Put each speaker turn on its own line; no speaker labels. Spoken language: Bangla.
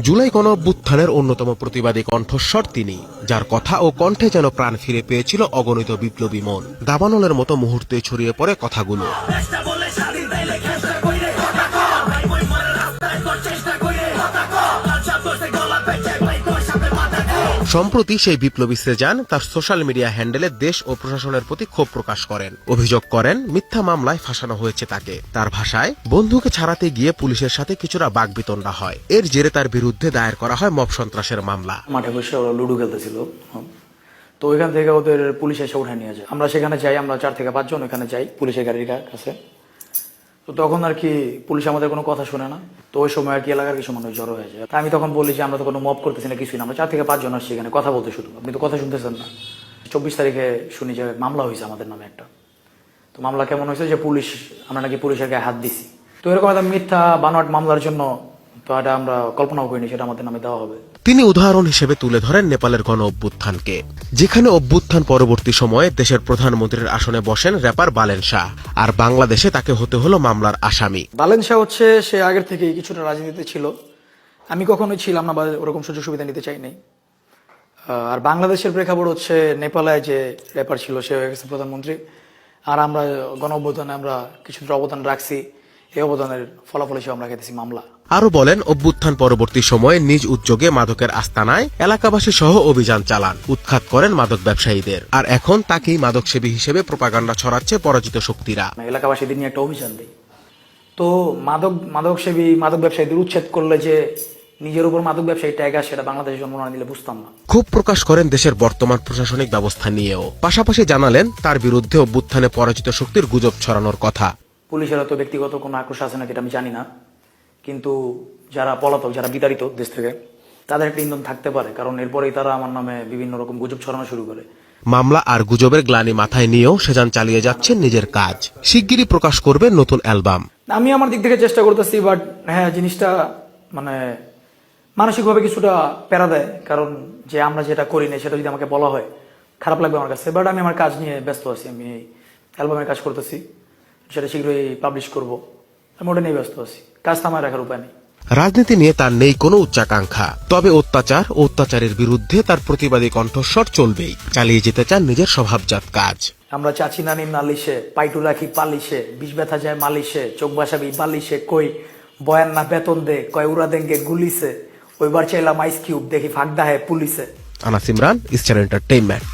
জুলাই গণঅভ্যুত্থানের অন্যতম প্রতিবাদী কণ্ঠস্বর তিনি, যার কথা ও কণ্ঠে যেন প্রাণ ফিরে পেয়েছিল অগণিত বিপ্লবী মন। দাবানলের মতো মুহূর্তে ছড়িয়ে পড়ে কথাগুলো। সম্প্রতি সেই বিপ্লবী সেজান তার সোশ্যাল মিডিয়া হ্যান্ডেলে দেশ ও প্রশাসনের প্রতি ক্ষোভ প্রকাশ করেন। অভিযোগ করেন মিথ্যা মামলায় ফাঁসানো হয়েছে তাকে। তার ভাষায়, বন্ধুকে ছাড়াতে গিয়ে পুলিশের সাথে কিছুটা বাকবিতণ্ডা হয়। এর জেরে তার বিরুদ্ধে দায়ের করা হয় মব সন্ত্রাসের মামলা।
মাঠে বসে ওরা লুডো খেলতেছিল, তো ওইখান থেকে ওদের পুলিশ এসে উঠে নিয়ে যায়। আমরা সেখানে যাই, আমরা 4 থেকে 5 জন ওইখানে যাই পুলিশের গাড়ির কাছে। তো তখন আর কি পুলিশ আমাদের কোনো কথা শুনে না। তো ওই সময় আর কি এলাকার কিছু মানুষ জড়ো হয়ে যায়। আমি তখন বলি যে আমরা তো কোনো মব করতেছি না, কিছুই না, আমরা 4 থেকে 5 জন আসছি এখানে কথা বলতে, শুধু আপনি তো কথা শুনতেছেন না। 24 তারিখে শুনি যে মামলা হয়েছে আমাদের নামে একটা। তো মামলা কেমন হয়েছে যে পুলিশ, আমরা নাকি পুলিশের গায়ে হাত দিছি। তো এরকম একটা মিথ্যা বানোয়াট মামলার জন্য তো এটা আমরা কল্পনাও করিনি সেটা আমাদের নামে দেওয়া হবে।
তিনি উদাহরণ হিসেবে তুলে ধরেন নেপালের গণ অভ্যুত্থানকে, যেখানে অভ্যুত্থান পরবর্তী সময়ে দেশের প্রধানমন্ত্রীর আসনে বসেন র্যাপার বালেন শাহ, আর বাংলাদেশে তাকে হতে হলো মামলার আসামি।
বালেন শাহ হচ্ছে সে আগের থেকেই কিছুটা রাজনীতিতে ছিল, আমি কখনোই ছিলাম না বা ওরকম সুযোগ সুবিধা নিতে চাই নাই। আর বাংলাদেশের প্রেক্ষাপট হচ্ছে নেপালে যে র্যাপার ছিল সে হয়ে গেছে প্রধানমন্ত্রী, আর আমরা গণ অভ্যুত্থানে আমরা কিছুটা অবদান রাখছি, এই অবদানের ফলাফল হিসেবে আমরা খেতেছি মামলা।
আরো বলেন, অভ্যুত্থান পরবর্তী সময়ে নিজ উদ্যোগে মাদকের আস্তানায় এলাকাবাসী সহ অভিযান চালান, উৎখাত করেন মাদক ব্যবসায়ীদের। আর এখন তাকেই মাদকসেবী হিসেবে প্রোপাগান্ডা ছড়াচ্ছে পরাজিত শক্তিরা।
এলাকাবাসীদের নিয়ে একটা অভিযান দেয়। তো মাদকসেবী মাদক ব্যবসায়ীদের উচ্ছেদ করলে যে নিজের উপর মাদক ব্যবসায়ী ট্যাগ আসে, সেটা বাংলাদেশের জন্ম না নিলে বুঝতাম না।
ক্ষোভ প্রকাশ করেন দেশের বর্তমান প্রশাসনিক ব্যবস্থা নিয়েও। পাশাপাশি জানালেন তার বিরুদ্ধে অভ্যুত্থানে পরাজিত শক্তির গুজব ছড়ানোর কথা।
পুলিশের তো ব্যক্তিগত কোনো আক্রোশ আছে নাকি এটা আমি জানি না, কিন্তু যারা পলাতক, যারা বিতাড়িত দেশ থেকে, তাদের একটা ইন্ধন থাকতে পারে, কারণ এরপরেই তারা আমার নামে বিভিন্ন রকম গুজব ছড়ানো শুরু করে।
মামলা আর গুজবের গ্লানি মাথায় নিয়েও সেজান চালিয়ে যাচ্ছেন নিজের কাজ। শিগগিরই প্রকাশ করবে নতুন অ্যালবাম।
আমি আমার দিক থেকে চেষ্টা করতেছি, বাট হ্যাঁ, জিনিসটা মানে মানসিকভাবে কিছুটা প্যারা দেয়, কারণ যে আমরা যেটা করি না সেটা যদি আমাকে বলা হয় খারাপ লাগবে আমার কাছে। বাট আমি আমার কাজ নিয়ে ব্যস্ত আছি, আমি অ্যালবামের কাজ করতেছি, সেটা শীঘ্রই পাবলিশ করবো। আমি ওটা নিয়ে ব্যস্ত আছি, কাজ থামায় রাখার উপায় নেই।
রাজনীতি নিয়ে তার নেই কোনো উচ্চাকাঙ্ক্ষা, তবে অত্যাচার ও অত্যাচারের বিরুদ্ধে তার প্রতিবাদী কণ্ঠস্বর চলবেই। চালিয়ে যেতে চান নিজের স্বভাবজাত কাজ।
আমরা চাচি নানির নালিশে, পাইটু রাখি পালিশে, বিষ ব্যথা যায় মালিশে, চোখ বাসাবি বালিশে, কই বয়ান না বেতন দে, কয় উড়া দেঙ্গে গুলিছে, ওইবার চাইলাম আইস কিউব, দেখি ফাঁক দাহে পুলিশে।
Anas Imran, star entertainment.